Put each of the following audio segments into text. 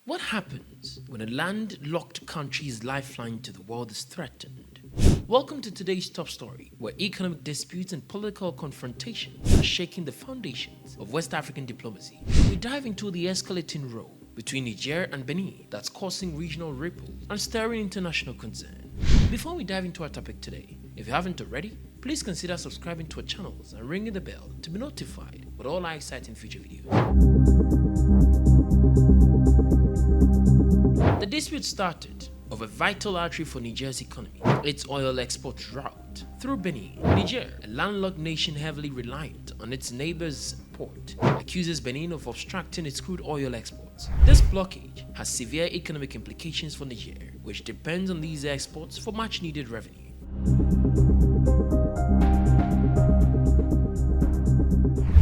What happens when a landlocked country's lifeline to the world is threatened? Welcome to today's top story, where economic disputes and political confrontations are shaking the foundations of West African diplomacy. We dive into the escalating role between Niger and Benin that's causing regional ripples and stirring international concern. Before we dive into our topic today, if you haven't already, please consider subscribing to our channels and ringing the bell to be notified with all our exciting future videos. The dispute started of a vital artery for Niger's economy, its oil export route through Benin. Niger, a landlocked nation heavily reliant on its neighbor's port, accuses Benin of obstructing its crude oil exports. This blockage has severe economic implications for Niger, which depends on these exports for much needed revenue.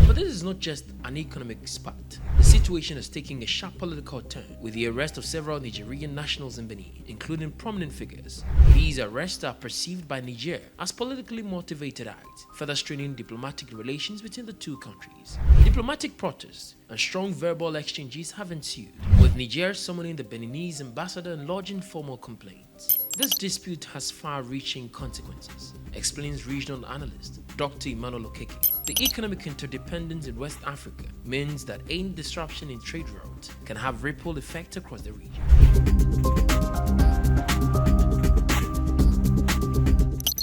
But this is not just an economic spat. The situation is taking a sharp political turn with the arrest of several Nigerian nationals in Benin, including prominent figures. These arrests are perceived by Niger as politically motivated acts, further straining diplomatic relations between the two countries. Diplomatic protests and strong verbal exchanges have ensued, with Niger summoning the Beninese ambassador and lodging formal complaints. This dispute has far-reaching consequences, explains regional analyst Dr. Emmanuel Okeke. The economic interdependence in West Africa means that any disruption in trade routes can have ripple effects across the region.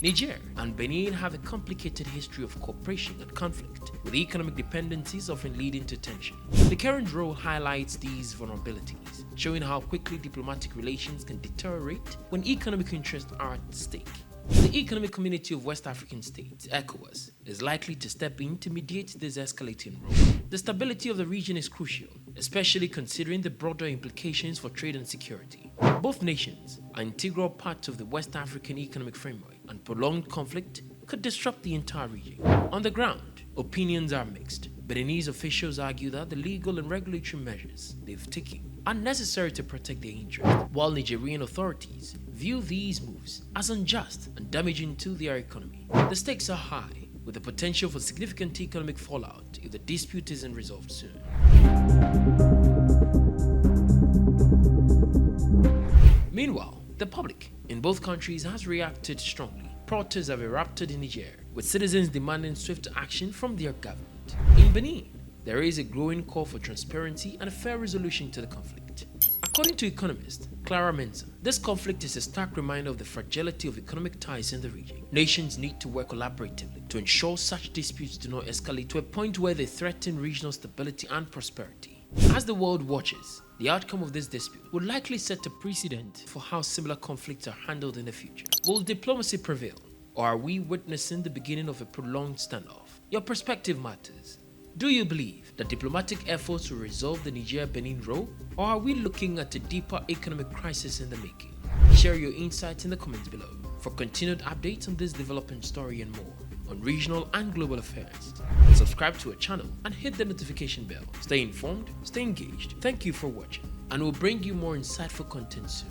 Niger and Benin have a complicated history of cooperation and conflict, with economic dependencies often leading to tension. The current role highlights these vulnerabilities, showing how quickly diplomatic relations can deteriorate when economic interests are at stake. The Economic Community of West African States, ECOWAS, is likely to step in to mediate this escalating role. The stability of the region is crucial, especially considering the broader implications for trade and security. Both nations are integral parts of the West African economic framework, and prolonged conflict could disrupt the entire region. On the ground, opinions are mixed. Beninese officials argue that the legal and regulatory measures they've taken are necessary to protect their interests, while Nigerian authorities view these moves as unjust and damaging to their economy. The stakes are high, with the potential for significant economic fallout if the dispute isn't resolved soon. Meanwhile, the public in both countries has reacted strongly. Protests have erupted in Niger, with citizens demanding swift action from their government. In Benin, there is a growing call for transparency and a fair resolution to the conflict. According to economist Clara Menza, this conflict is a stark reminder of the fragility of economic ties in the region. Nations need to work collaboratively to ensure such disputes do not escalate to a point where they threaten regional stability and prosperity. As the world watches, the outcome of this dispute would likely set a precedent for how similar conflicts are handled in the future. Will diplomacy prevail, or are we witnessing the beginning of a prolonged standoff? Your perspective matters. Do you believe that diplomatic efforts will resolve the Niger-Benin row, or are we looking at a deeper economic crisis in the making? Share your insights in the comments below. For continued updates on this developing story and more on regional and global affairs, subscribe to our channel and hit the notification bell. Stay informed, stay engaged. Thank you for watching, and we'll bring you more insightful content soon.